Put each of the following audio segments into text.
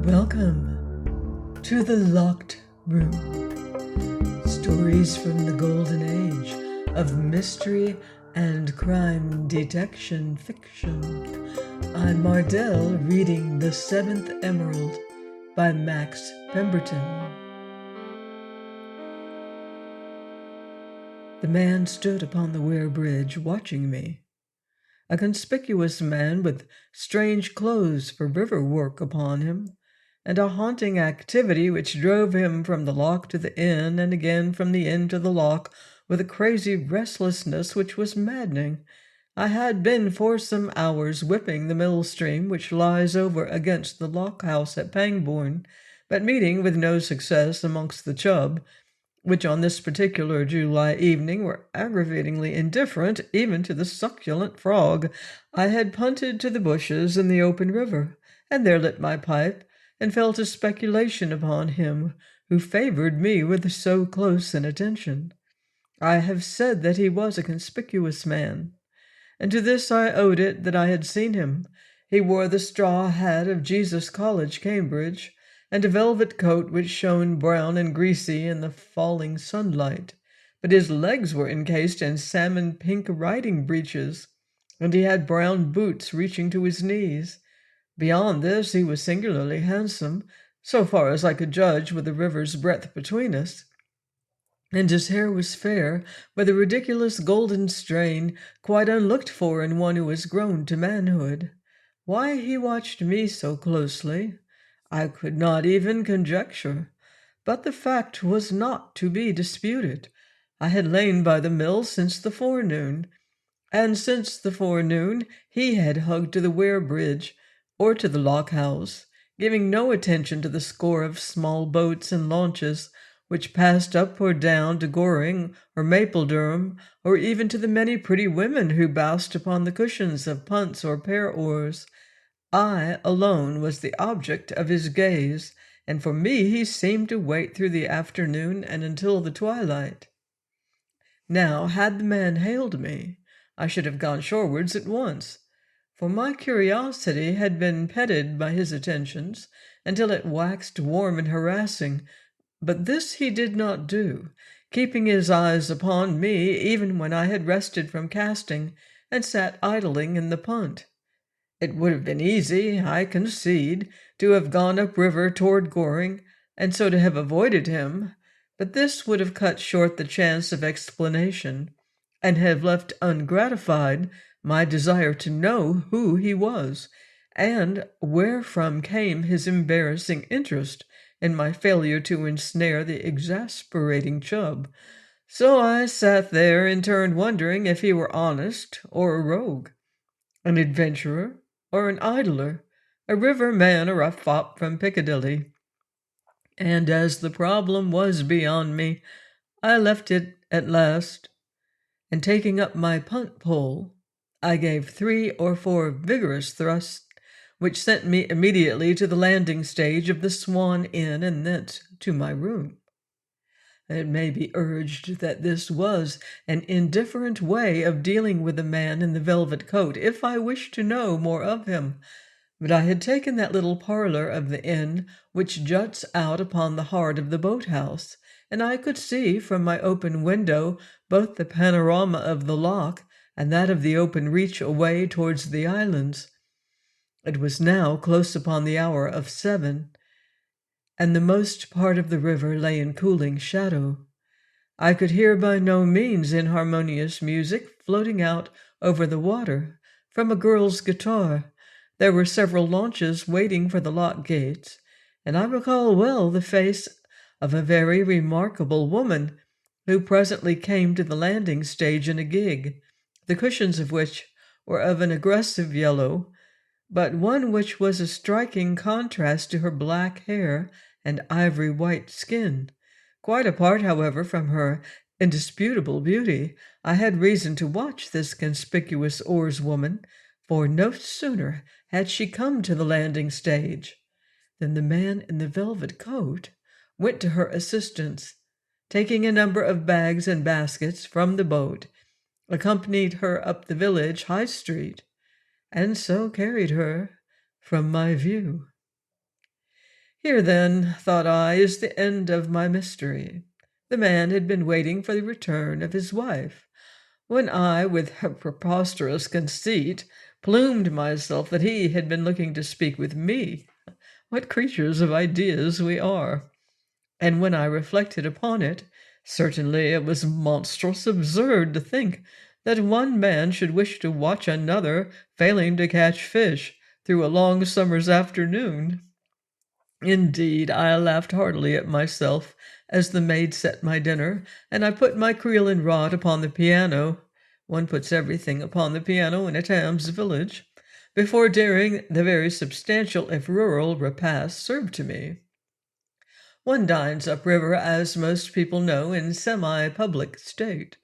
Welcome to the Locked Room. Stories from the golden age of mystery and crime detection fiction. I'm Mardell reading The Seventh Emerald by Max Pemberton. The man stood upon the Weir Bridge watching me. A conspicuous man with strange clothes for river work upon him, and a haunting activity which drove him from the loch to the inn and again from the inn to the loch with a crazy restlessness which was maddening. I had been for some hours whipping the mill stream which lies over against the loch house at Pangbourne, but meeting with no success amongst the chub, which on this particular July evening were aggravatingly indifferent even to the succulent frog, I had punted to the bushes in the open river, and there lit my pipe, and fell to speculation upon him who favored me with so close an attention. I have said that he was a conspicuous man, and to this I owed it that I had seen him. He wore the straw hat of Jesus College, Cambridge, and a velvet coat which shone brown and greasy in the falling sunlight, but his legs were encased in salmon-pink riding breeches, and he had brown boots reaching to his knees. Beyond this, he was singularly handsome, so far as I could judge with the river's breadth between us, and his hair was fair, with a ridiculous golden strain, quite unlooked for in one who has grown to manhood. Why he watched me so closely, I could not even conjecture, but the fact was not to be disputed. I had lain by the mill since the forenoon, and since the forenoon he had hugged to the Weir Bridge, or to the loch house, giving no attention to the score of small boats and launches which passed up or down to Goring or Mapledurham, or even to the many pretty women who bounced upon the cushions of punts or pair-oars. I alone was the object of his gaze, and for me he seemed to wait through the afternoon and until the twilight. Now, had the man hailed me, I should have gone shorewards at once, for my curiosity had been petted by his attentions until it waxed warm and harassing, but this he did not do, keeping his eyes upon me even when I had rested from casting and sat idling in the punt. It would have been easy, I concede, to have gone upriver toward Goring, and so to have avoided him, but this would have cut short the chance of explanation, and have left ungratified my desire to know who he was, and wherefrom came his embarrassing interest in my failure to ensnare the exasperating chub. So I sat there and turned wondering if he were honest or a rogue, an adventurer or an idler, a river man or a fop from Piccadilly. And as the problem was beyond me, I left it at last, and taking up my punt pole, I gave 3 or 4 vigorous thrusts, which sent me immediately to the landing stage of the Swan Inn and thence to my room. It may be urged that this was an indifferent way of dealing with the man in the velvet coat, if I wished to know more of him, but I had taken that little parlour of the inn which juts out upon the heart of the boat-house, and I could see from my open window both the panorama of the loch and that of the open reach away towards the islands. It was now close upon the hour of 7, and the most part of the river lay in cooling shadow. I could hear by no means inharmonious music floating out over the water from a girl's guitar. There were several launches waiting for the lock gates, and I recall well the face of a very remarkable woman who presently came to the landing stage in a gig, the cushions of which were of an aggressive yellow, but one which was a striking contrast to her black hair and ivory-white skin. Quite apart, however, from her indisputable beauty, I had reason to watch this conspicuous oarswoman, for no sooner had she come to the landing stage than the man in the velvet coat went to her assistance, taking a number of bags and baskets from the boat, accompanied her up the village high street, and so carried her from my view. Here, then, thought I, is the end of my mystery. The man had been waiting for the return of his wife, when I, with a preposterous conceit, plumed myself that he had been looking to speak with me. What creatures of ideas we are! And when I reflected upon it, certainly it was monstrous absurd to think that one man should wish to watch another failing to catch fish through a long summer's afternoon. Indeed, I laughed heartily at myself as the maid set my dinner, and I put my creel and rod upon the piano. One puts everything upon the piano in a Thames village, before daring the very substantial, if rural, repast served to me. One dines upriver, as most people know, in semi-public state.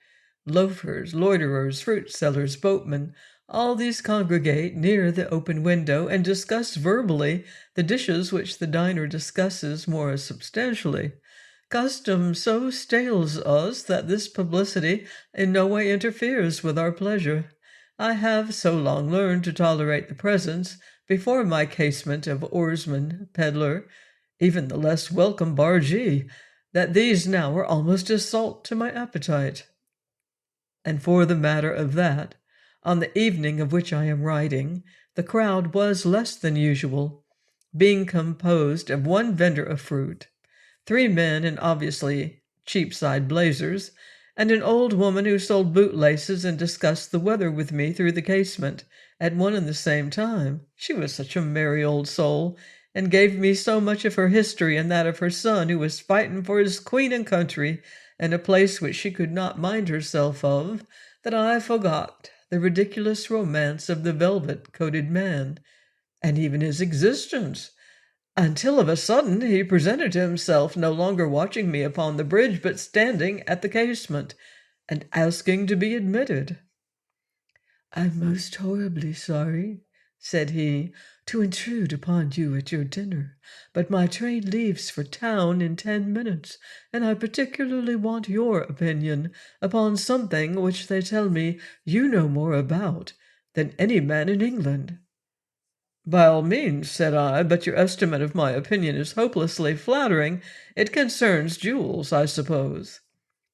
Loafers, loiterers, fruit sellers, boatmen, all these congregate near the open window and discuss verbally the dishes which the diner discusses more substantially. Custom so stales us that this publicity in no way interferes with our pleasure. I have so long learned to tolerate the presence before my casement of oarsman, peddler, even the less welcome bargee, that these now are almost as salt to my appetite. And for the matter of that, on the evening of which I am writing, the crowd was less than usual, being composed of one vendor of fruit, 3 men in obviously Cheapside blazers, and an old woman who sold bootlaces and discussed the weather with me through the casement at one and the same time. She was such a merry old soul, and gave me so much of her history and that of her son, who was fighting for his queen and country in a place which she could not mind herself of, that I forgot the ridiculous romance of the velvet-coated man, and even his existence, until of a sudden he presented himself, no longer watching me upon the bridge, but standing at the casement, and asking to be admitted. "I'm most horribly sorry," said he, "to intrude upon you at your dinner, but my train leaves for town in 10 minutes, and I particularly want your opinion upon something which they tell me you know more about than any man in England." "By all means," said I, "but your estimate of my opinion is hopelessly flattering. It concerns jewels, I suppose."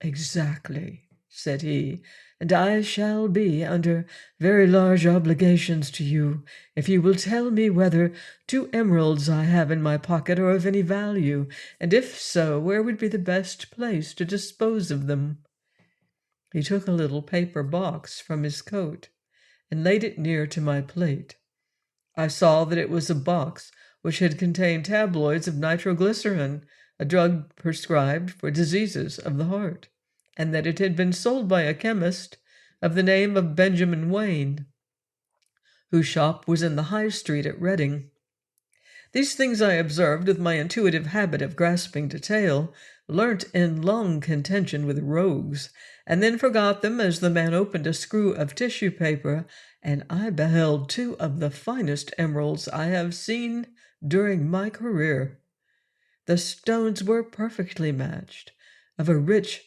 "Exactly," said he, "and I shall be under very large obligations to you if you will tell me whether 2 emeralds I have in my pocket are of any value, and if so, where would be the best place to dispose of them." He took a little paper box from his coat and laid it near to my plate. I saw that it was a box which had contained tabloids of nitroglycerin, a drug prescribed for diseases of the heart, and that it had been sold by a chemist of the name of Benjamin Wayne, whose shop was in the High Street at Reading. These things I observed with my intuitive habit of grasping detail, learnt in long contention with rogues, and then forgot them as the man opened a screw of tissue paper, and I beheld 2 of the finest emeralds I have seen during my career. The stones were perfectly matched, of a rich,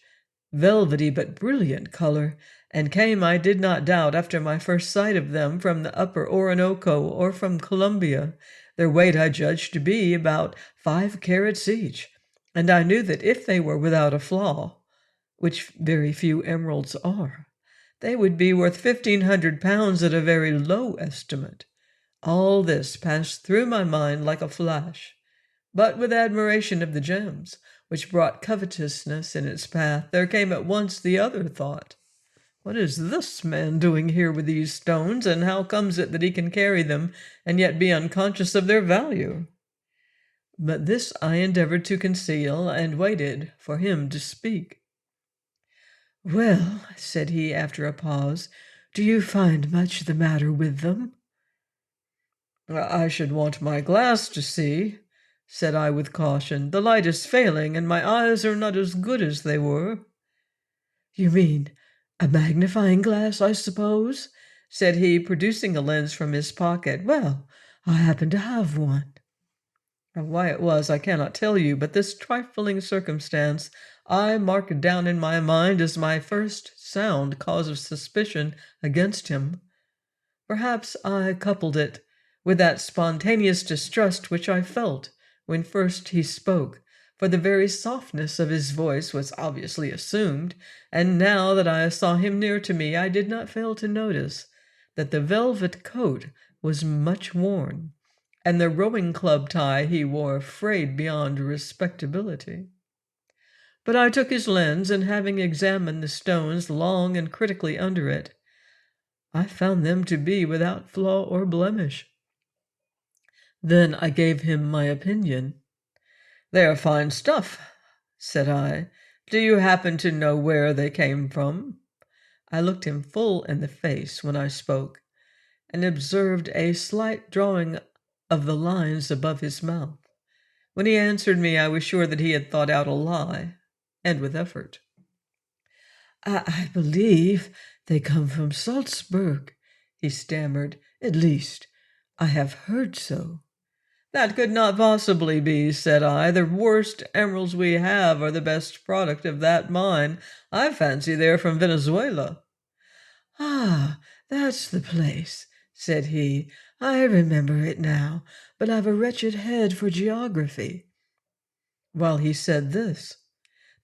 velvety but brilliant color, and came, I did not doubt, after my first sight of them, from the upper Orinoco or from Colombia. Their weight I judged to be about 5 carats each, and I knew that if they were without a flaw, which very few emeralds are, they would be worth £1,500 at a very low estimate. All this passed through my mind like a flash, but with admiration of the gems, which brought covetousness in its path, there came at once the other thought: what is this man doing here with these stones, and how comes it that he can carry them and yet be unconscious of their value? But this I endeavored to conceal, and waited for him to speak. "Well," said he after a pause, "do you find much the matter with them?" "I should want my glass to see," said I with caution. "The light is failing, and my eyes are not as good as they were." "You mean a magnifying glass, I suppose?" said he, producing a lens from his pocket. "Well, I happen to have one." Why it was I cannot tell you, but this trifling circumstance I marked down in my mind as my first sound cause of suspicion against him. Perhaps I coupled it with that spontaneous distrust which I felt when first he spoke, for the very softness of his voice was obviously assumed, and now that I saw him near to me, I did not fail to notice that the velvet coat was much worn, and the rowing club tie he wore frayed beyond respectability. But I took his lens, and having examined the stones long and critically under it, I found them to be without flaw or blemish. Then I gave him my opinion. "They are fine stuff," said I. "Do you happen to know where they came from?" I looked him full in the face when I spoke, and observed a slight drawing of the lines above his mouth. When he answered me, I was sure that he had thought out a lie, and with effort. I believe they come from Salzburg," he stammered. "At least, I have heard so." "That could not possibly be," said I. "The worst emeralds we have are the best product of that mine. I fancy they're from Venezuela." "Ah, that's the place," said he. "I remember it now, but I've a wretched head for geography." While he said this,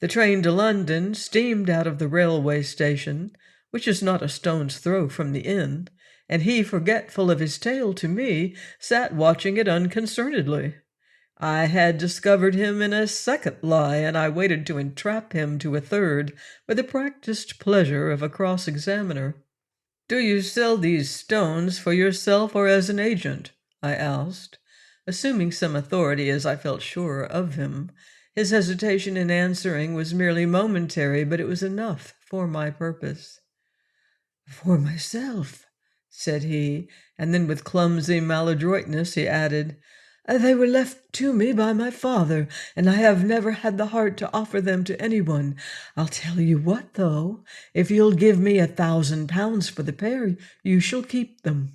the train to London steamed out of the railway station, which is not a stone's throw from the inn, and he, forgetful of his tale to me, sat watching it unconcernedly. I had discovered him in a second lie, and I waited to entrap him to a third with the practised pleasure of a cross-examiner. "Do you sell these stones for yourself or as an agent?" I asked, assuming some authority as I felt sure of him. His hesitation in answering was merely momentary, but it was enough for my purpose. "For myself," said he, and then with clumsy maladroitness he added, "They were left to me by my father, and I have never had the heart to offer them to anyone. I'll tell you what, though, if you'll give me £1,000 for the pair, you shall keep them."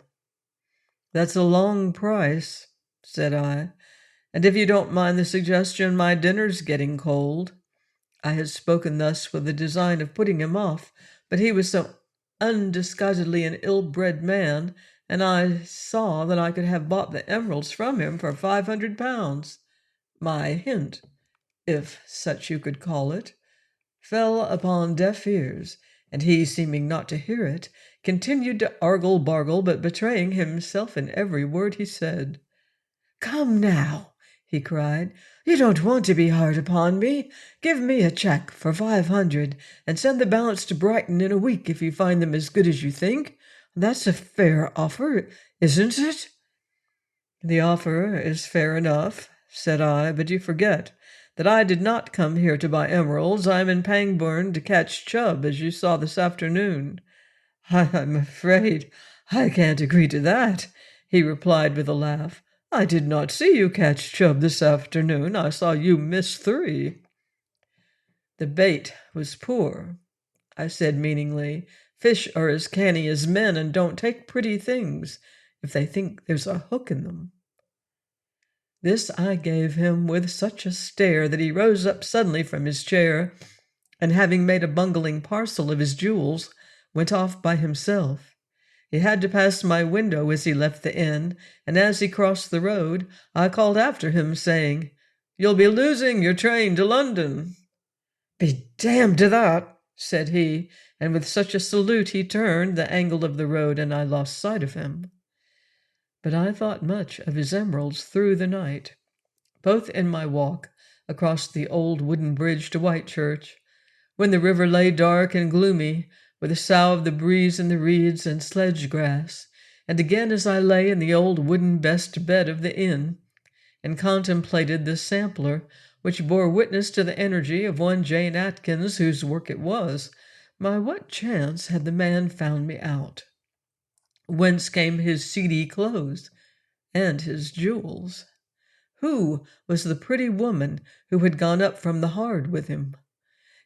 "That's a long price," said I, "and if you don't mind the suggestion, my dinner's getting cold." I had spoken thus with the design of putting him off, but he was so undisguisedly an ill-bred man, and I saw that I could have bought the emeralds from him for £500. My hint, if such you could call it, fell upon deaf ears, and he, seeming not to hear it, continued to argle-bargle, but betraying himself in every word he said. "Come now," he cried, "you don't want to be hard upon me. Give me a cheque for 500 and send the balance to Brighton in a week if you find them as good as you think. That's a fair offer, isn't it?" "The offer is fair enough," said I, "but you forget that I did not come here to buy emeralds. I'm in Pemberton to catch chub, as you saw this afternoon." "I'm afraid I can't agree to that," he replied with a laugh. "I did not see you catch chub this afternoon. I saw you miss 3. "The bait was poor," I said meaningly. "Fish are as canny as men and don't take pretty things if they think there's a hook in them." This I gave him with such a stare that he rose up suddenly from his chair, and having made a bungling parcel of his jewels, went off by himself. He had to pass my window as he left the inn, and as he crossed the road, I called after him, saying, "You'll be losing your train to London." "Be damned to that," said he, and with such a salute he turned the angle of the road, and I lost sight of him. But I thought much of his emeralds through the night, both in my walk across the old wooden bridge to Whitechurch, when the river lay dark and gloomy, with the sough of the breeze in the reeds and sledge-grass, and again as I lay in the old wooden best bed of the inn, and contemplated the sampler, which bore witness to the energy of one Jane Atkins, whose work it was. By what chance had the man found me out? Whence came his seedy clothes and his jewels? Who was the pretty woman who had gone up from the hoard with him?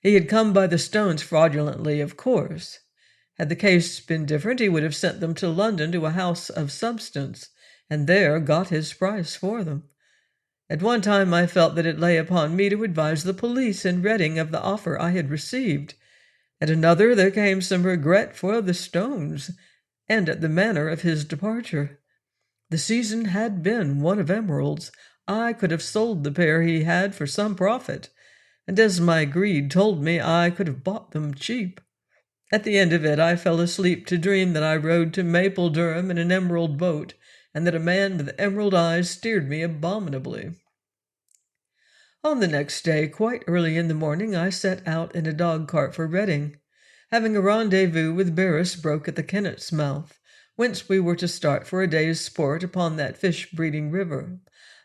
He had come by the stones fraudulently, of course. Had the case been different, he would have sent them to London to a house of substance, and there got his price for them. At one time I felt that it lay upon me to advise the police in Reading of the offer I had received. At another there came some regret for the stones, and at the manner of his departure. The season had been one of emeralds. I could have sold the pair he had for some profit, and as my greed told me, I could have bought them cheap. At the end of it, I fell asleep to dream that I rode to Maple Durham in an emerald boat, and that a man with emerald eyes steered me abominably. On the next day, quite early in the morning, I set out in a dog-cart for Reading, having a rendezvous with Beresbrook at the Kennet's mouth, whence we were to start for a day's sport upon that fish-breeding river.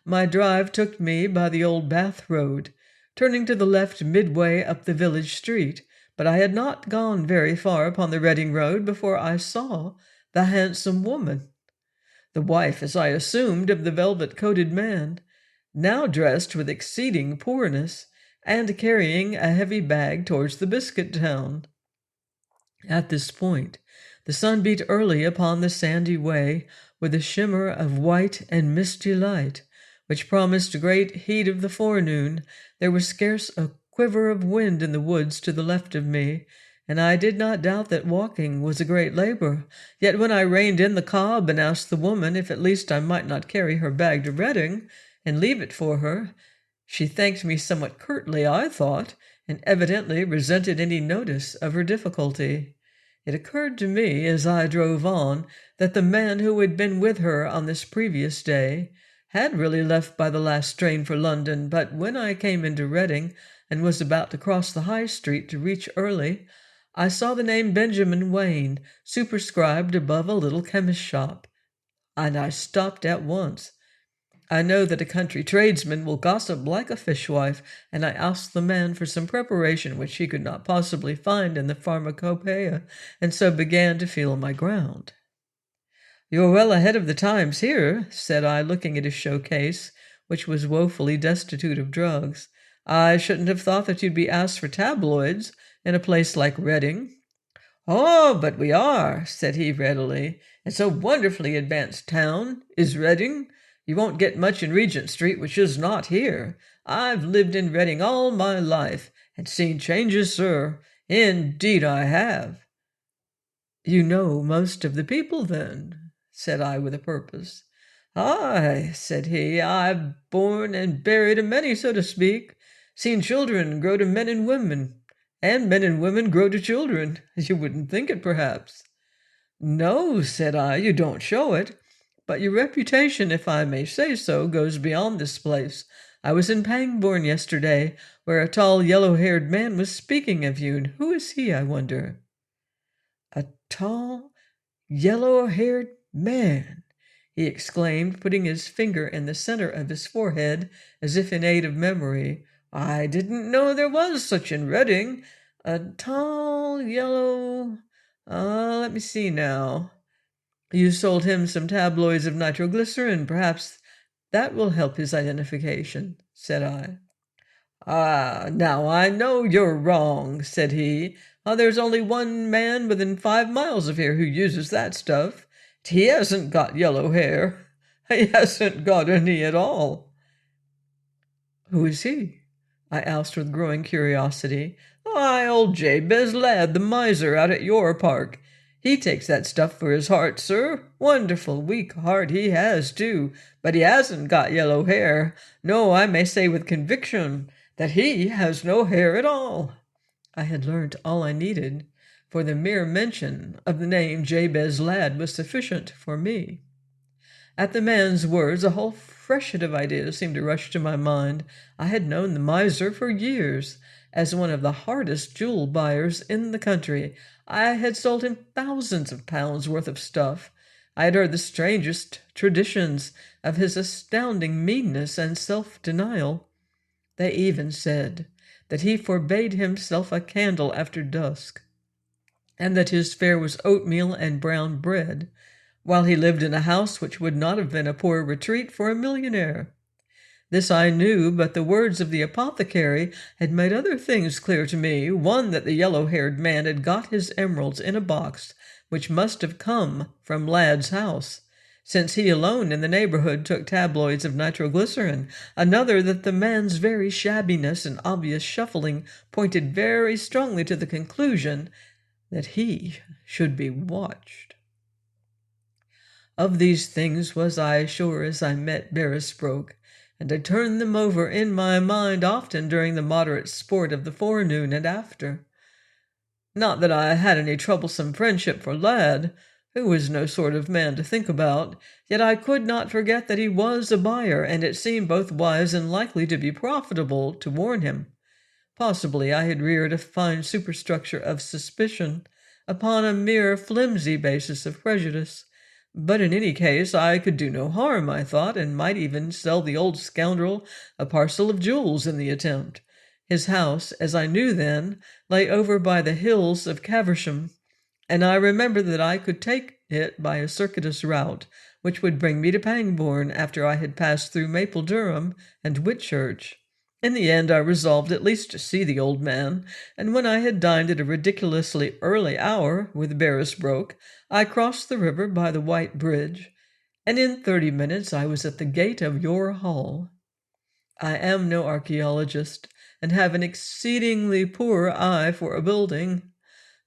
My drive took me by the old Bath road, turning to the left midway up the village street, but I had not gone very far upon the Reading road before I saw the handsome woman, the wife, as I assumed, of the velvet-coated man, now dressed with exceeding poorness, and carrying a heavy bag towards the biscuit town. At this point, the sun beat early upon the sandy way with a shimmer of white and misty light, which promised great heat of the forenoon. There was scarce a quiver of wind in the woods to the left of me, and I did not doubt that walking was a great labor. Yet when I reined in the cob and asked the woman if at least I might not carry her bag to Reading and leave it for her, she thanked me somewhat curtly, I thought, and evidently resented any notice of her difficulty. It occurred to me, as I drove on, that the man who had been with her on this previous day had really left by the last train for London, but when I came into Reading and was about to cross the High Street to reach Early, I saw the name Benjamin Wayne superscribed above a little chemist's shop, and I stopped at once. I know that a country tradesman will gossip like a fishwife, and I asked the man for some preparation which he could not possibly find in the pharmacopoeia, and so began to feel my ground. "You're well ahead of the times here," said I, looking at his showcase, which was woefully destitute of drugs. "I shouldn't have thought that you'd be asked for tabloids in a place like Reading." "Oh, but we are," said he readily. "It's a wonderfully advanced town, is Reading. You won't get much in Regent Street which is not here. I've lived in Reading all my life, and seen changes, sir. Indeed I have." "You know most of the people, then?" said I with a purpose. "Aye," said he, "I've born and buried a many, so to speak. Seen children grow to men and women, and men and women grow to children. You wouldn't think it, perhaps." "No," said I, "you don't show it. But your reputation, if I may say so, goes beyond this place. I was in Pangbourne yesterday, where a tall yellow-haired man was speaking of you. And who is he, I wonder?" "A tall, yellow-haired man!" he exclaimed, putting his finger in the center of his forehead as if in aid of memory. "I didn't know there was such in Reading. A tall, yellow... let me see now. You sold him some tabloids of nitroglycerin. Perhaps that will help his identification," said I. "Ah, now I know you're wrong," said he. "There's only one man within 5 miles of here who uses that stuff. He hasn't got yellow hair. He hasn't got any at all." "Who is he?" I asked with growing curiosity. "Why, old Jabez Ladd, the miser out at your park. He takes that stuff for his heart, sir. Wonderful weak heart he has, too. But he hasn't got yellow hair. No, I may say with conviction that he has no hair at all." I had learnt all I needed, for the mere mention of the name Jabez Ladd was sufficient for me. At the man's words, a whole freshet of ideas seemed to rush to my mind. I had known the miser for years as one of the hardest jewel buyers in the country. I had sold him thousands of pounds worth of stuff. I had heard the strangest traditions of his astounding meanness and self-denial. They even said that he forbade himself a candle after dusk, and that his fare was oatmeal and brown bread, while he lived in a house which would not have been a poor retreat for a millionaire. This I knew, but the words of the apothecary had made other things clear to me. One, that the yellow-haired man had got his emeralds in a box which must have come from Ladd's house, since he alone in the neighborhood took tabloids of nitroglycerin. Another, that the man's very shabbiness and obvious shuffling pointed very strongly to the conclusion that he should be watched. Of these things was I sure as I met Beresbrook, and I turned them over in my mind often during the moderate sport of the forenoon and after. Not that I had any troublesome friendship for Lad, who was no sort of man to think about, yet I could not forget that he was a buyer, and it seemed both wise and likely to be profitable to warn him. Possibly I had reared a fine superstructure of suspicion upon a mere flimsy basis of prejudice. But in any case I could do no harm, I thought, and might even sell the old scoundrel a parcel of jewels in the attempt. His house, as I knew then, lay over by the hills of Caversham, and I remembered that I could take it by a circuitous route, which would bring me to Pangbourne after I had passed through Mapledurham and Whitchurch. In the end I resolved at least to see the old man, and when I had dined at a ridiculously early hour with Beresbroke, I crossed the river by the White Bridge, and in 30 minutes I was at the gate of your hall. I am no archaeologist, and have an exceedingly poor eye for a building,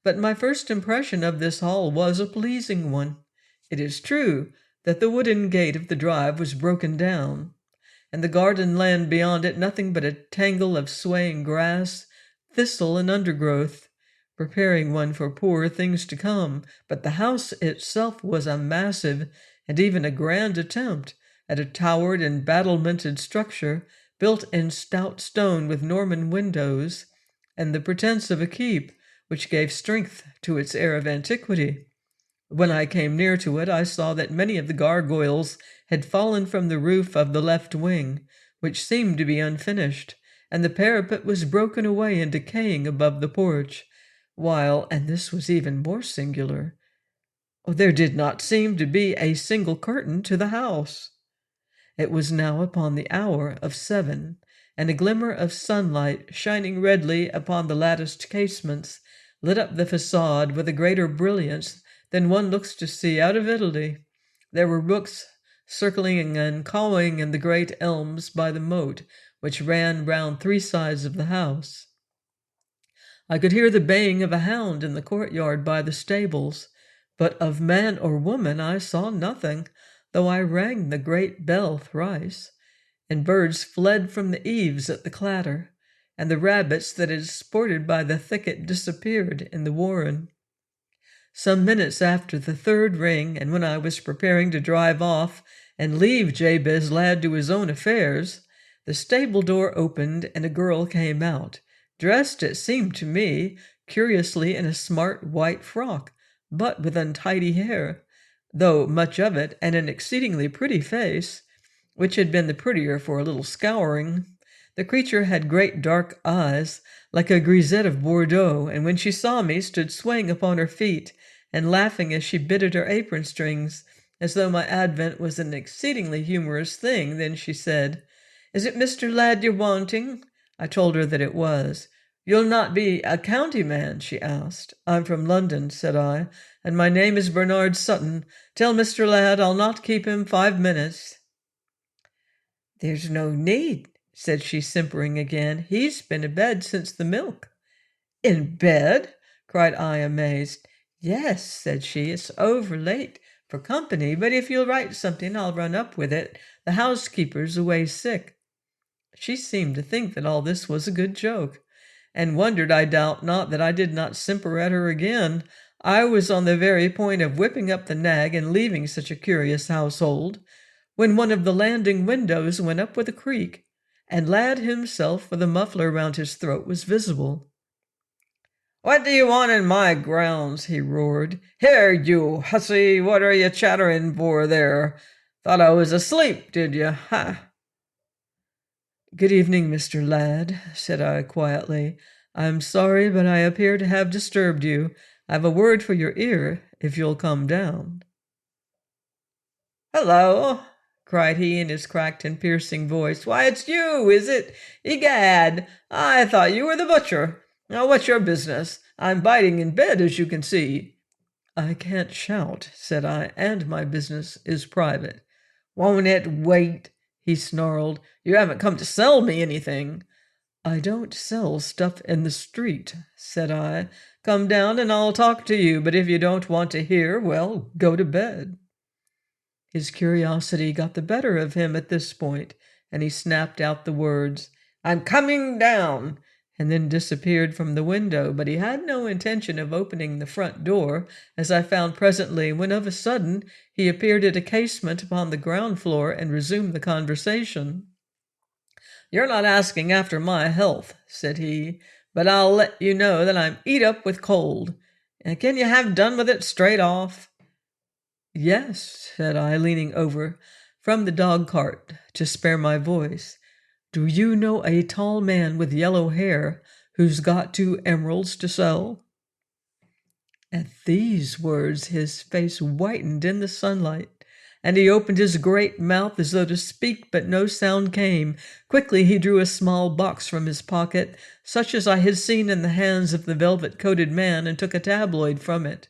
but my first impression of this hall was a pleasing one. It is true that the wooden gate of the drive was broken down, and the garden land beyond it nothing but a tangle of swaying grass, thistle, and undergrowth, preparing one for poorer things to come. But the house itself was a massive and even a grand attempt at a towered and battlemented structure built in stout stone with Norman windows, and the pretence of a keep, which gave strength to its air of antiquity. When I came near to it, I saw that many of the gargoyles had fallen from the roof of the left wing, which seemed to be unfinished, and the parapet was broken away and decaying above the porch, while, and this was even more singular, there did not seem to be a single curtain to the house. It was now upon the hour of 7, and a glimmer of sunlight shining redly upon the latticed casements lit up the facade with a greater brilliance than one looks to see out of Italy. There were rooks circling and cawing in the great elms by the moat which ran round 3 sides of the house. I could hear the baying of a hound in the courtyard by the stables, but of man or woman I saw nothing, though I rang the great bell thrice, and birds fled from the eaves at the clatter, and the rabbits that had sported by the thicket disappeared in the warren. Some minutes after the 3rd ring, and when I was preparing to drive off and leave Jabez Lad to his own affairs, the stable door opened and a girl came out, dressed, it seemed to me, curiously in a smart white frock, but with untidy hair, though much of it, and an exceedingly pretty face, which had been the prettier for a little scouring. The creature had great dark eyes, like a grisette of Bordeaux, and when she saw me stood swaying upon her feet and laughing as she bitted her apron strings, as though my advent was an exceedingly humorous thing. Then she said, "Is it Mr. Ladd you're wanting?" I told her that it was. "You'll not be a county man?" she asked. "I'm from London," said I, "and my name is Bernard Sutton. Tell Mr. Ladd I'll not keep him 5 minutes." "There's no need," said she, simpering again. "He's been abed since the milk." "In bed?" cried I, amazed. "Yes," said she, "it's over late for company, but if you'll write something I'll run up with it. The housekeeper's away sick." She seemed to think that all this was a good joke, and wondered, I doubt not, that I did not simper at her again. I was on the very point of whipping up the nag and leaving such a curious household, when one of the landing windows went up with a creak, and Lad himself, with a muffler round his throat, was visible. "What do you want in my grounds?" he roared. "Here, you hussy, what are you chattering for there? Thought I was asleep, did you? Ha!" "Good evening, Mr. Ladd," said I quietly. "I'm sorry, but I appear to have disturbed you. I've a word for your ear, if you'll come down." "Hello!" cried he in his cracked and piercing voice. "Why, it's you, is it? Egad, I thought you were the butcher. Now, what's your business? I'm biting in bed, as you can see." "I can't shout," said I, "and my business is private." "Won't it wait?" he snarled. "You haven't come to sell me anything." "I don't sell stuff in the street," said I. "Come down and I'll talk to you, but if you don't want to hear, well, go to bed." His curiosity got the better of him at this point, and he snapped out the words, "I'm coming down," and then disappeared from the window. But he had no intention of opening the front door, as I found presently, when of a sudden he appeared at a casement upon the ground floor and resumed the conversation. "You're not asking after my health," said he, "but I'll let you know that I'm eat up with cold. And can you have done with it straight off?" "Yes," said I, leaning over from the dog-cart to spare my voice. "Do you know a tall man with yellow hair who's got 2 emeralds to sell?" At these words his face whitened in the sunlight, and he opened his great mouth as though to speak, but no sound came. Quickly he drew a small box from his pocket, such as I had seen in the hands of the velvet-coated man, and took a tabloid from it.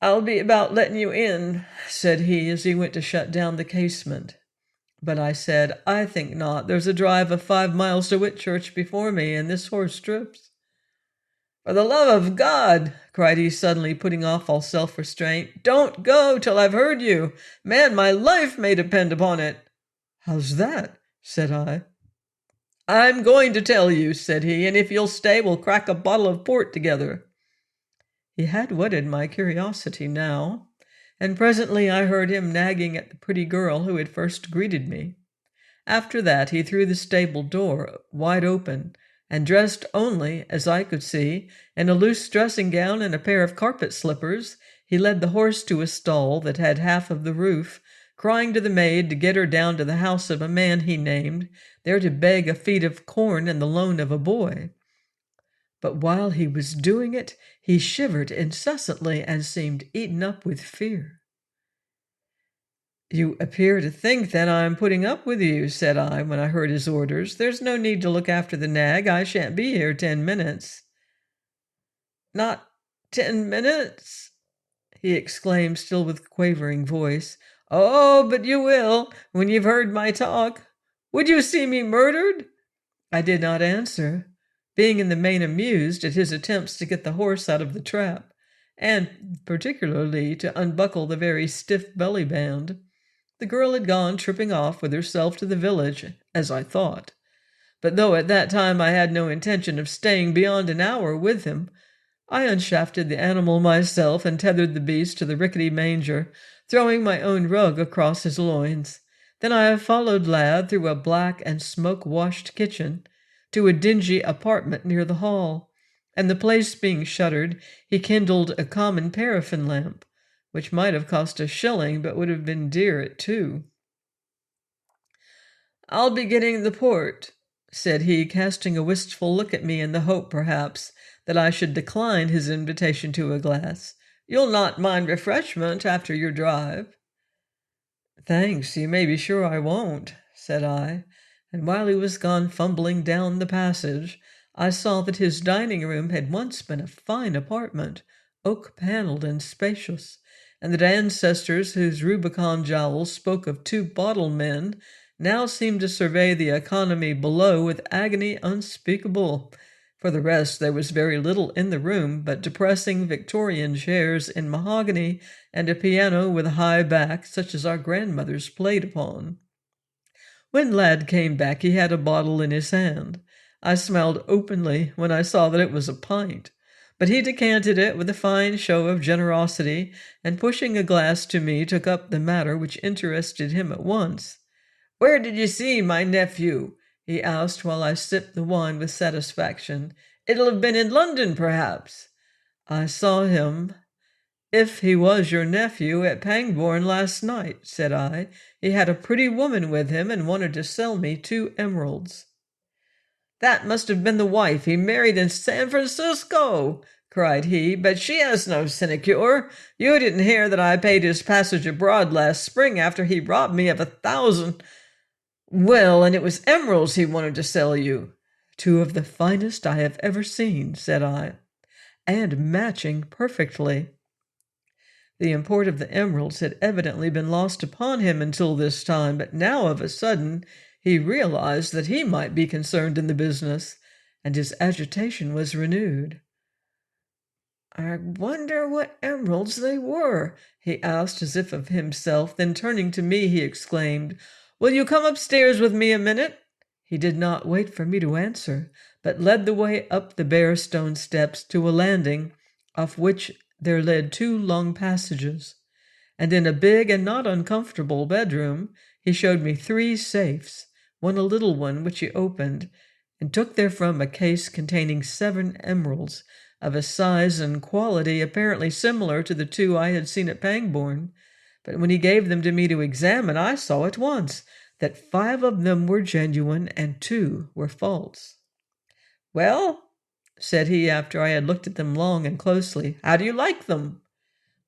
"I'll be about letting you in," said he, as he went to shut down the casement. But I said, "I think not. There's a drive of 5 miles to Whitchurch before me, and this horse trips." "For the love of God," cried he, suddenly putting off all self-restraint, "don't go till I've heard you. Man, my life may depend upon it." "How's that?" said I. "I'm going to tell you," said he, "and if you'll stay, we'll crack a bottle of port together." He had whetted my curiosity now, and presently I heard him nagging at the pretty girl who had first greeted me. After that he threw the stable door wide open, and dressed only, as I could see, in a loose dressing gown and a pair of carpet slippers, he led the horse to a stall that had half of the roof, crying to the maid to get her down to the house of a man he named, there to beg a feed of corn and the loan of a boy. But while he was doing it, he shivered incessantly and seemed eaten up with fear. "You appear to think that I'm putting up with you," said I, when I heard his orders. "There's no need to look after the nag. I shan't be here 10 minutes." "Not 10 minutes?" he exclaimed, still with quavering voice. "Oh, but you will, when you've heard my talk. Would you see me murdered?" I did not answer, being in the main amused at his attempts to get the horse out of the trap, and particularly to unbuckle the very stiff belly-band. The girl had gone tripping off with herself to the village, as I thought. But though at that time I had no intention of staying beyond an hour with him, I unshafted the animal myself and tethered the beast to the rickety manger, throwing my own rug across his loins. Then I followed Lad through a black and smoke-washed kitchen to a dingy apartment near the hall, and the place being shuttered, he kindled a common paraffin lamp, which might have cost a shilling, but would have been dear at 2. "I'll be getting the port," said he, casting a wistful look at me in the hope, perhaps, that I should decline his invitation to a glass. "You'll not mind refreshment after your drive?" "Thanks, you may be sure I won't," said I, and while he was gone fumbling down the passage, I saw that his dining room had once been a fine apartment, oak-panelled and spacious, and that ancestors whose Rubicon jowls spoke of 2 bottle men now seemed to survey the economy below with agony unspeakable. For the rest, there was very little in the room but depressing Victorian chairs in mahogany and a piano with a high back, such as our grandmothers played upon. When Lad came back, he had a bottle in his hand. I smiled openly when I saw that it was a pint, but he decanted it with a fine show of generosity, and pushing a glass to me, took up the matter which interested him at once. "Where did you see my nephew?" he asked, while I sipped the wine with satisfaction. "It'll have been in London, perhaps." "I saw him, if he was your nephew, at Pangbourne last night," said I. "He had a pretty woman with him and wanted to sell me 2 emeralds." "That must have been the wife he married in San Francisco," cried he, "but she has no sinecure. You didn't hear that I paid his passage abroad last spring after he robbed me of 1,000. Well, and it was emeralds he wanted to sell you." "2 of the finest I have ever seen," said I, "and matching perfectly." The import of the emeralds had evidently been lost upon him until this time, but now of a sudden he realized that he might be concerned in the business, and his agitation was renewed. "I wonder what emeralds they were," he asked, as if of himself. Then turning to me, he exclaimed, Will you come upstairs with me a minute?" He did not wait for me to answer, but led the way up the bare stone steps to a landing off which there led two long passages. And in a big and not uncomfortable bedroom, he showed me three safes, one a little one which he opened, and took therefrom a case containing 7 emeralds of a size and quality apparently similar to the 2 I had seen at Pangbourne. But when he gave them to me to examine, I saw at once that 5 of them were genuine and 2 were false. "Well," said he, after I had looked at them long and closely, "how do you like them?"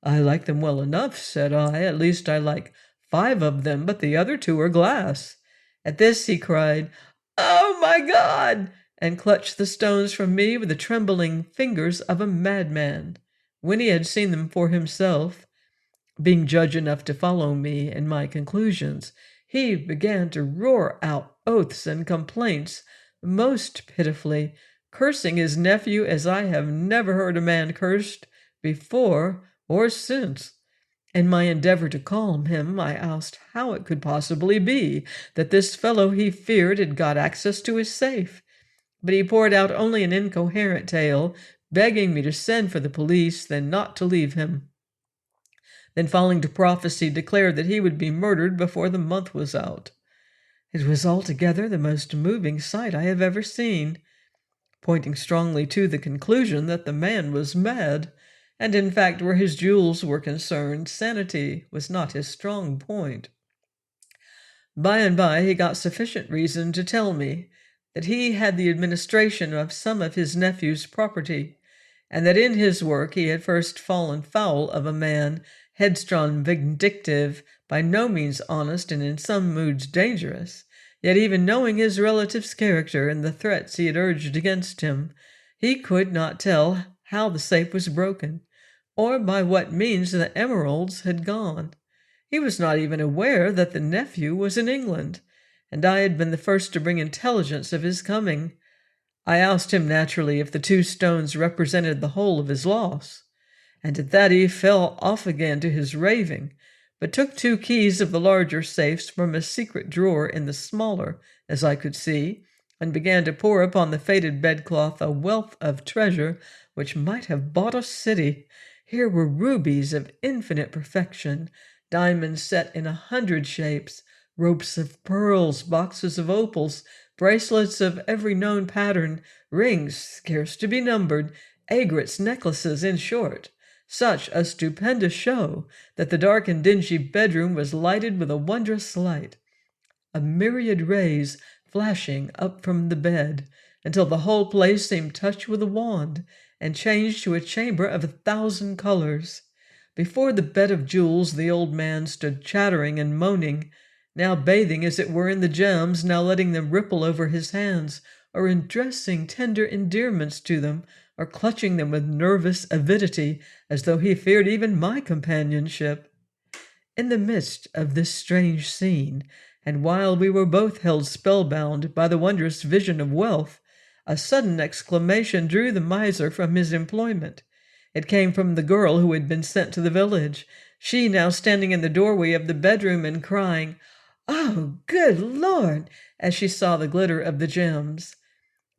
"I like them well enough," said I. "At least I like 5 of them, but the other 2 are glass." At this he cried, "Oh, my God!" and clutched the stones from me with the trembling fingers of a madman. When he had seen them for himself, being judge enough to follow me in my conclusions, he began to roar out oaths and complaints most pitifully, cursing his nephew as I have never heard a man cursed before or since. In my endeavor to calm him, I asked how it could possibly be that this fellow he feared had got access to his safe. But he poured out only an incoherent tale, begging me to send for the police, then not to leave him. Then, falling to prophecy, declared that he would be murdered before the month was out. It was altogether the most moving sight I have ever seen, pointing strongly to the conclusion that the man was mad, and in fact, where his jewels were concerned, sanity was not his strong point. By and by he got sufficient reason to tell me that he had the administration of some of his nephew's property, and that in his work he had first fallen foul of a man headstrong, vindictive, by no means honest, and in some moods dangerous. Yet even knowing his relative's character and the threats he had urged against him, he could not tell how the safe was broken, or by what means the emeralds had gone. He was not even aware that the nephew was in England, and I had been the first to bring intelligence of his coming. I asked him naturally if the 2 stones represented the whole of his loss, and at that he fell off again to his raving, but took 2 keys of the larger safes from a secret drawer in the smaller, as I could see, and began to pour upon the faded bedcloth a wealth of treasure which might have bought a city. Here were rubies of infinite perfection, diamonds set in 100 shapes, ropes of pearls, boxes of opals, bracelets of every known pattern, rings scarce to be numbered, aigrettes, necklaces, in short, such a stupendous show that the dark and dingy bedroom was lighted with a wondrous light, a myriad rays flashing up from the bed, until the whole place seemed touched with a wand and changed to a chamber of 1,000 colors. Before the bed of jewels the old man stood chattering and moaning, now bathing as it were in the gems, now letting them ripple over his hands, or addressing tender endearments to them, or clutching them with nervous avidity, as though he feared even my companionship. In the midst of this strange scene, and while we were both held spellbound by the wondrous vision of wealth, a sudden exclamation drew the miser from his employment. It came from the girl who had been sent to the village, she now standing in the doorway of the bedroom and crying, "Oh, good Lord!" as she saw the glitter of the gems.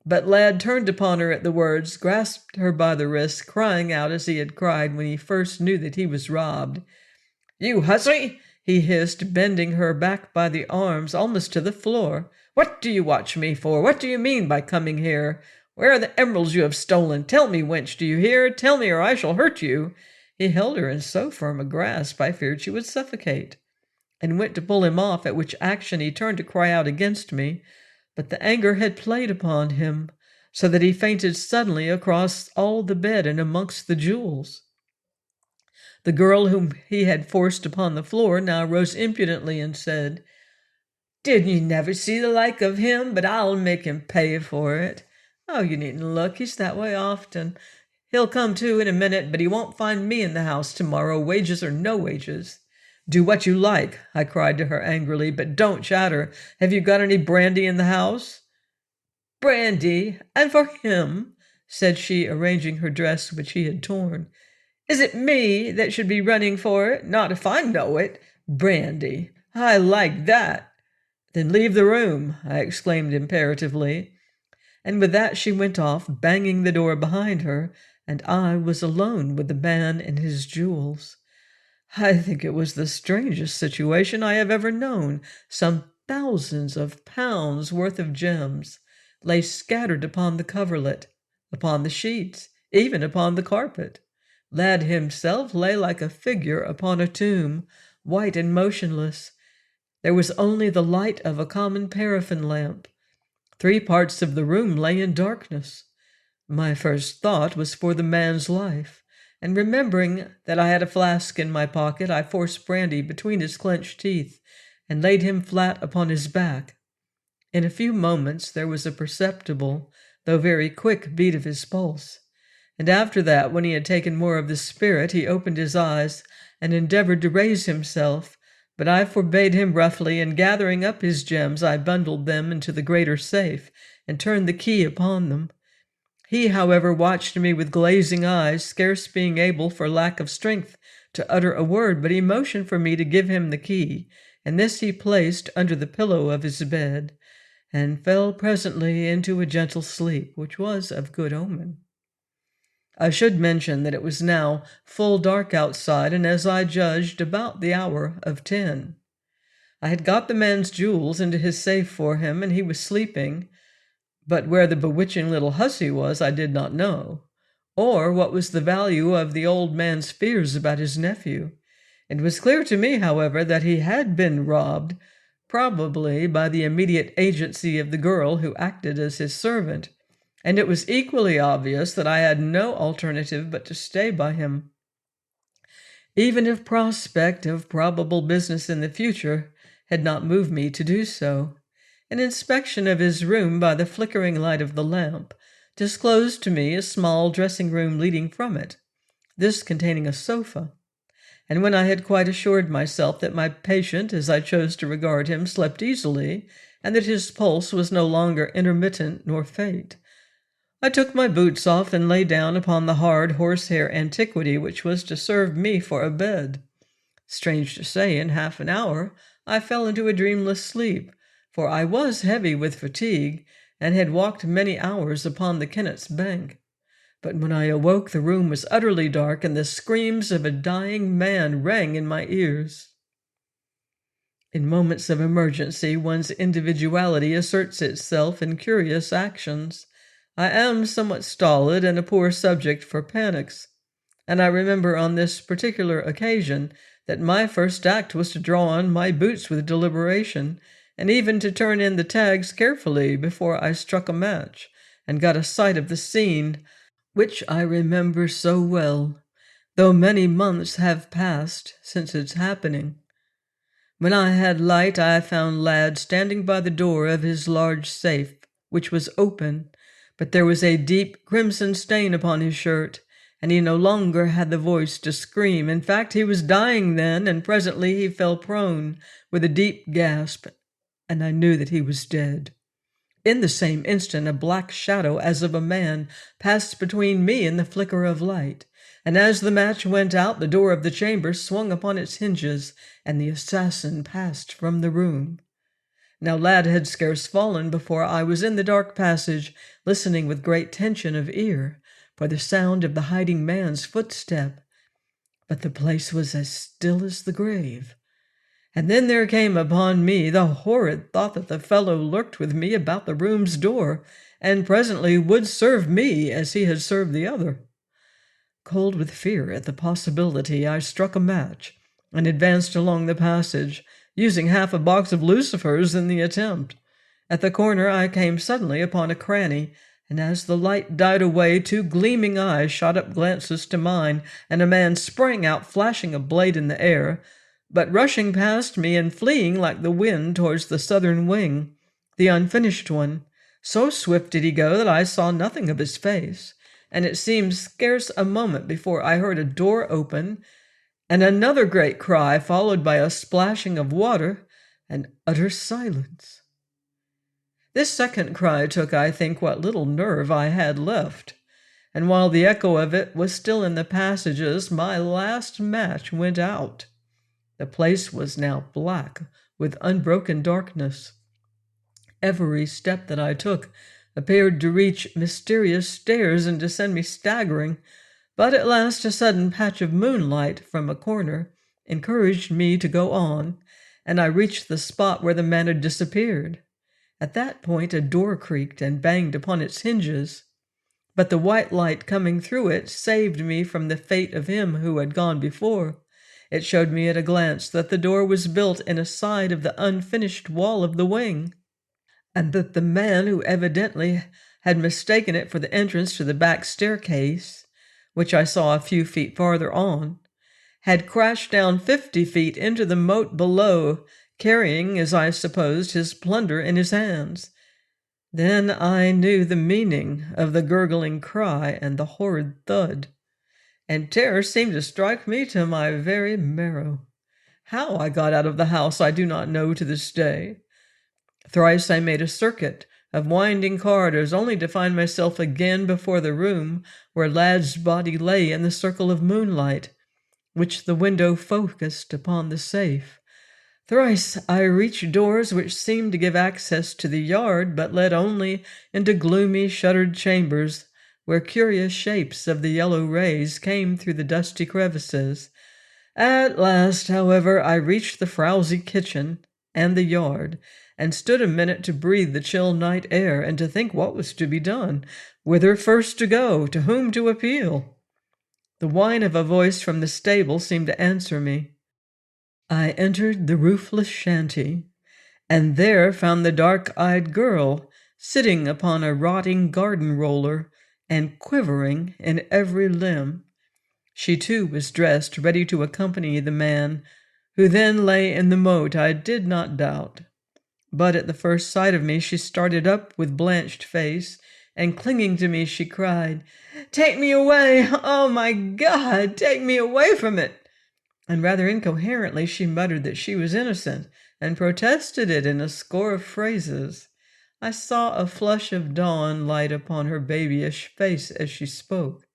But Lad turned upon her at the words, grasped her by the wrist, crying out as he had cried when he first knew that he was robbed. "You hussy!" he hissed, bending her back by the arms almost to the floor. "What do you watch me for? What do you mean by coming here? Where are the emeralds you have stolen? Tell me, wench, do you hear? Tell me, or I shall hurt you." He held her in so firm a grasp I feared she would suffocate, and went to pull him off, at which action he turned to cry out against me, but the anger had played upon him, so that he fainted suddenly across all the bed and amongst the jewels. The girl whom he had forced upon the floor now rose impudently and said, "Did you never see the like of him? But I'll make him pay for it." "Oh, you needn't look. He's that way often. He'll come to in a minute, but he won't find me in the house tomorrow, wages or no wages." "Do what you like," I cried to her angrily, "but don't chatter. Have you got any brandy in the house?" "Brandy? And for him?" said she, arranging her dress which he had torn. "Is it me that should be running for it? Not if I know it. Brandy! I like that." "Then leave the room," I exclaimed imperatively, and with that she went off, banging the door behind her, and I was alone with the man and his jewels. I think it was the strangest situation I have ever known. Some thousands of pounds worth of gems lay scattered upon the coverlet, upon the sheets, even upon the carpet. Lad himself lay like a figure upon a tomb, white and motionless. There was only the light of a common paraffin lamp. 3 parts of the room lay in darkness. My first thought was for the man's life, and remembering that I had a flask in my pocket, I forced brandy between his clenched teeth and laid him flat upon his back. In a few moments there was a perceptible, though very quick, beat of his pulse, and after that, when he had taken more of the spirit, he opened his eyes and endeavored to raise himself, but I forbade him roughly, and gathering up his gems, I bundled them into the greater safe and turned the key upon them. He, however, watched me with glazing eyes, scarce being able, for lack of strength, to utter a word, but he motioned for me to give him the key, and this he placed under the pillow of his bed, and fell presently into a gentle sleep, which was of good omen. I should mention that it was now full dark outside, and as I judged, about the hour of 10. I had got the man's jewels into his safe for him, and he was sleeping, but where the bewitching little hussy was I did not know, or what was the value of the old man's fears about his nephew. It was clear to me, however, that he had been robbed, probably by the immediate agency of the girl who acted as his servant, and it was equally obvious that I had no alternative but to stay by him, even if prospect of probable business in the future had not moved me to do so. An inspection of his room by the flickering light of the lamp disclosed to me a small dressing-room leading from it, this containing a sofa, and when I had quite assured myself that my patient, as I chose to regard him, slept easily, and that his pulse was no longer intermittent nor faint, I took my boots off and lay down upon the hard horsehair antiquity which was to serve me for a bed. Strange to say, in half an hour I fell into a dreamless sleep, for I was heavy with fatigue, and had walked many hours upon the Kennet's bank. But when I awoke, the room was utterly dark, and the screams of a dying man rang in my ears. In moments of emergency, one's individuality asserts itself in curious actions. I am somewhat stolid and a poor subject for panics, and I remember on this particular occasion that my first act was to draw on my boots with deliberation, and even to turn in the tags carefully before I struck a match and got a sight of the scene which I remember so well, though many months have passed since its happening. When I had light, I found Lad standing by the door of his large safe, which was open, but there was a deep crimson stain upon his shirt, and he no longer had the voice to scream. In fact, he was dying then, and presently he fell prone with a deep gasp, and I knew that he was dead. In the same instant, a black shadow, as of a man, passed between me and the flicker of light, and as the match went out, the door of the chamber swung upon its hinges, and the assassin passed from the room. Now Lad had scarce fallen before I was in the dark passage, listening with great tension of ear for the sound of the hiding man's footstep. But the place was as still as the grave. And then there came upon me the horrid thought that the fellow lurked with me about the room's door, and presently would serve me as he had served the other. Cold with fear at the possibility, I struck a match and advanced along the passage, using half a box of lucifers in the attempt. At the corner I came suddenly upon a cranny, and as the light died away, 2 gleaming eyes shot up glances to mine, and a man sprang out, flashing a blade in the air, but rushing past me and fleeing like the wind towards the southern wing, the unfinished one. So swift did he go that I saw nothing of his face, and it seemed scarce a moment before I heard a door open, and another great cry, followed by a splashing of water and utter silence. This second cry took, I think, what little nerve I had left, and while the echo of it was still in the passages, my last match went out. The place was now black with unbroken darkness. Every step that I took appeared to reach mysterious stairs and to send me staggering, but at last a sudden patch of moonlight from a corner encouraged me to go on, and I reached the spot where the man had disappeared. At that point a door creaked and banged upon its hinges, but the white light coming through it saved me from the fate of him who had gone before. It showed me at a glance that the door was built in a side of the unfinished wall of the wing, and that the man who evidently had mistaken it for the entrance to the back staircase, which I saw a few feet farther on, had crashed down 50 feet into the moat below, carrying, as I supposed, his plunder in his hands. Then I knew the meaning of the gurgling cry and the horrid thud, and terror seemed to strike me to my very marrow. How I got out of the house I do not know to this day. Thrice I made a circuit of winding corridors, only to find myself again before the room where Lad's body lay in the circle of moonlight, which the window focused upon the safe. Thrice I reached doors which seemed to give access to the yard, but led only into gloomy shuttered chambers, where curious shapes of the yellow rays came through the dusty crevices. At last, however, I reached the frowsy kitchen and the yard, and stood a minute to breathe the chill night air, and to think what was to be done, whither first to go, to whom to appeal. The whine of a voice from the stable seemed to answer me. I entered the roofless shanty, and there found the dark-eyed girl sitting upon a rotting garden roller and quivering in every limb. She too was dressed, ready to accompany the man who then lay in the moat, I did not doubt. But at the first sight of me she started up with blanched face, and clinging to me she cried, "Take me away! Oh, my God, take me away from it!" And rather incoherently she muttered that she was innocent, and protested it in a score of phrases. I saw a flush of dawn light upon her babyish face as she spoke,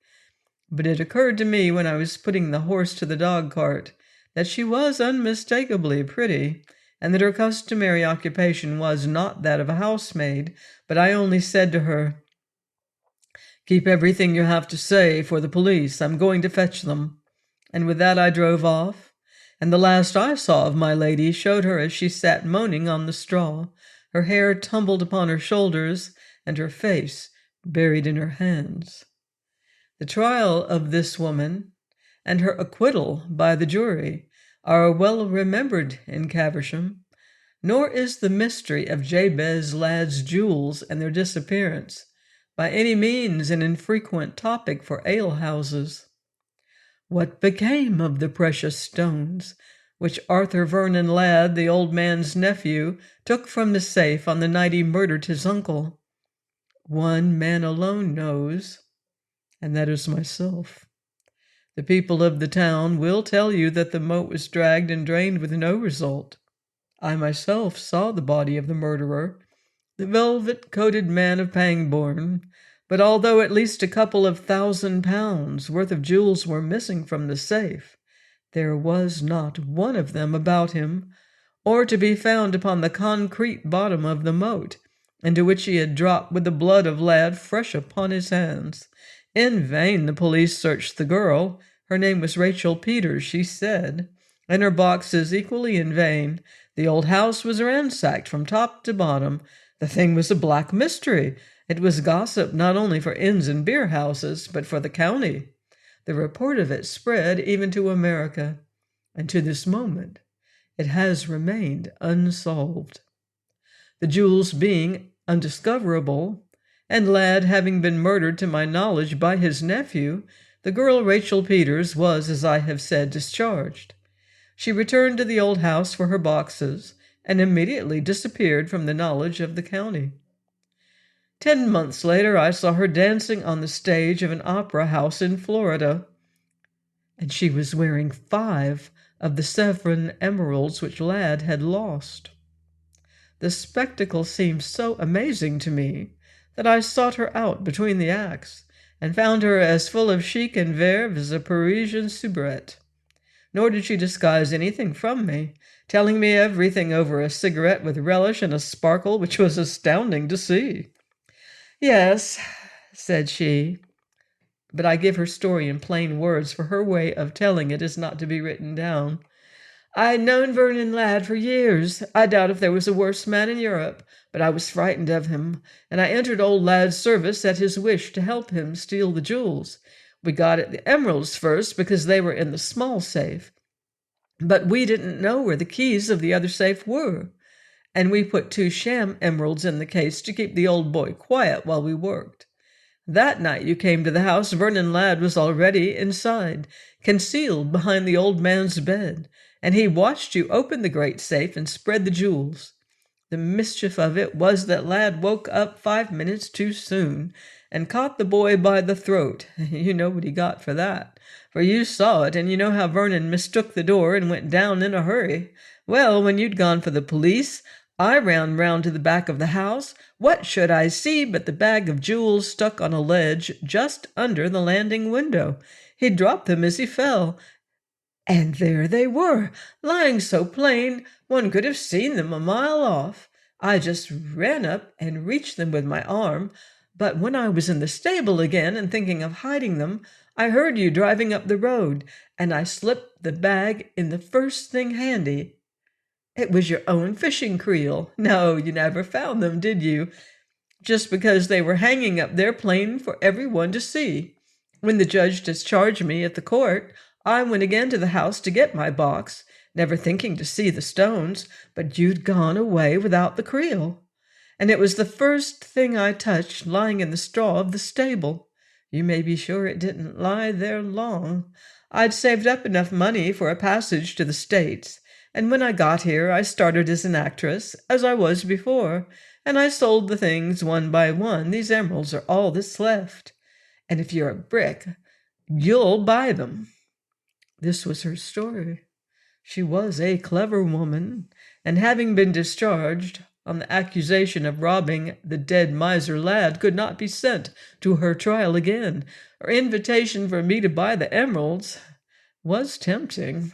but it occurred to me when I was putting the horse to the dog-cart that she was unmistakably pretty, and that her customary occupation was not that of a housemaid. But I only said to her, "Keep everything you have to say for the police. I'm going to fetch them." And with that I drove off, and the last I saw of my lady showed her as she sat moaning on the straw, her hair tumbled upon her shoulders, and her face buried in her hands. The trial of this woman, and her acquittal by the jury, are well remembered in Caversham, nor is the mystery of Jabez Lad's jewels and their disappearance by any means an infrequent topic for alehouses. What became of the precious stones which Arthur Vernon Ladd, the old man's nephew, took from the safe on the night he murdered his uncle? One man alone knows, and that is myself. The people of the town will tell you that the moat was dragged and drained with no result. I myself saw the body of the murderer, the velvet-coated man of Pangbourne, but although at least a couple of £1,000 worth of jewels were missing from the safe, there was not one of them about him, or to be found upon the concrete bottom of the moat, into which he had dropped with the blood of Ladd fresh upon his hands. In vain the police searched the girl. Her name was Rachel Peters, she said, and her boxes equally in vain. The old house was ransacked from top to bottom. The thing was a black mystery. It was gossip not only for inns and beer houses, but for the county. The report of it spread even to America, and to this moment it has remained unsolved. The jewels being undiscoverable, and Ladd having been murdered to my knowledge by his nephew, the girl Rachel Peters was, as I have said, discharged. She returned to the old house for her boxes, and immediately disappeared from the knowledge of the county. 10 months later I saw her dancing on the stage of an opera house in Florida, and she was wearing 5 of the 7 emeralds which Ladd had lost. The spectacle seemed so amazing to me that I sought her out between the acts, and found her as full of chic and verve as a Parisian soubrette. nor did she disguise anything from me, telling me everything over a cigarette with relish and a sparkle which was astounding to see. Yes, said she, but I give her story in plain words, for her way of telling it is not to be written down. I'd known Vernon Ladd for years. I doubt if there was a worse man in Europe, but I was frightened of him, and I entered old Ladd's service at his wish to help him steal the jewels. We got at the emeralds first because they were in the small safe, but we didn't know where the keys of the other safe were, and we put 2 sham emeralds in the case to keep the old boy quiet while we worked. That night you came to the house, Vernon Ladd was already inside, concealed behind the old man's bed, and he watched you open the great safe and spread the jewels. The mischief of it was that Ladd woke up 5 minutes too soon and caught the boy by the throat. You know what he got for that, for you saw it, and you know how Vernon mistook the door and went down in a hurry. Well, when you'd gone for the police, I ran round to the back of the house. What should I see but the bag of jewels stuck on a ledge just under the landing window? He dropped them as he fell, and there they were, lying so plain one could have seen them a mile off. I just ran up and reached them with my arm, but when I was in the stable again and thinking of hiding them, I heard you driving up the road, and I slipped the bag in the first thing handy. It was your own fishing creel. No, you never found them, did you? Just because they were hanging up there plain for everyone to see. When the judge discharged me at the court, I went again to the house to get my box, never thinking to see the stones, but you'd gone away without the creel. And it was the first thing I touched lying in the straw of the stable. You may be sure it didn't lie there long. I'd saved up enough money for a passage to the States, and when I got here I started as an actress, as I was before, and I sold the things one by one. These emeralds are all that's left, and if you're a brick, you'll buy them." This was her story. She was a clever woman, and having been discharged on the accusation of robbing the dead miser Ladd, could not be sent to her trial again. Her invitation for me to buy the emeralds was tempting.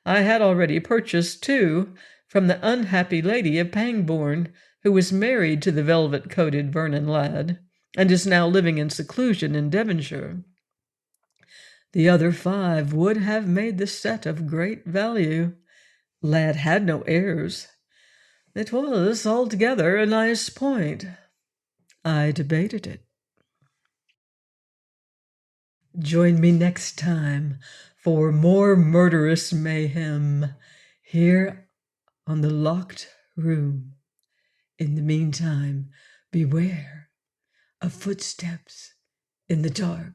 I had already purchased 2 from the unhappy lady of Pangbourne, who was married to the velvet-coated Vernon Ladd, and is now living in seclusion in Devonshire. The other 5 would have made the set of great value. Ladd had no heirs. It was altogether a nice point. I debated it. Join me next time for more murderous mayhem here on The Locked Room. In the meantime, beware of footsteps in the dark.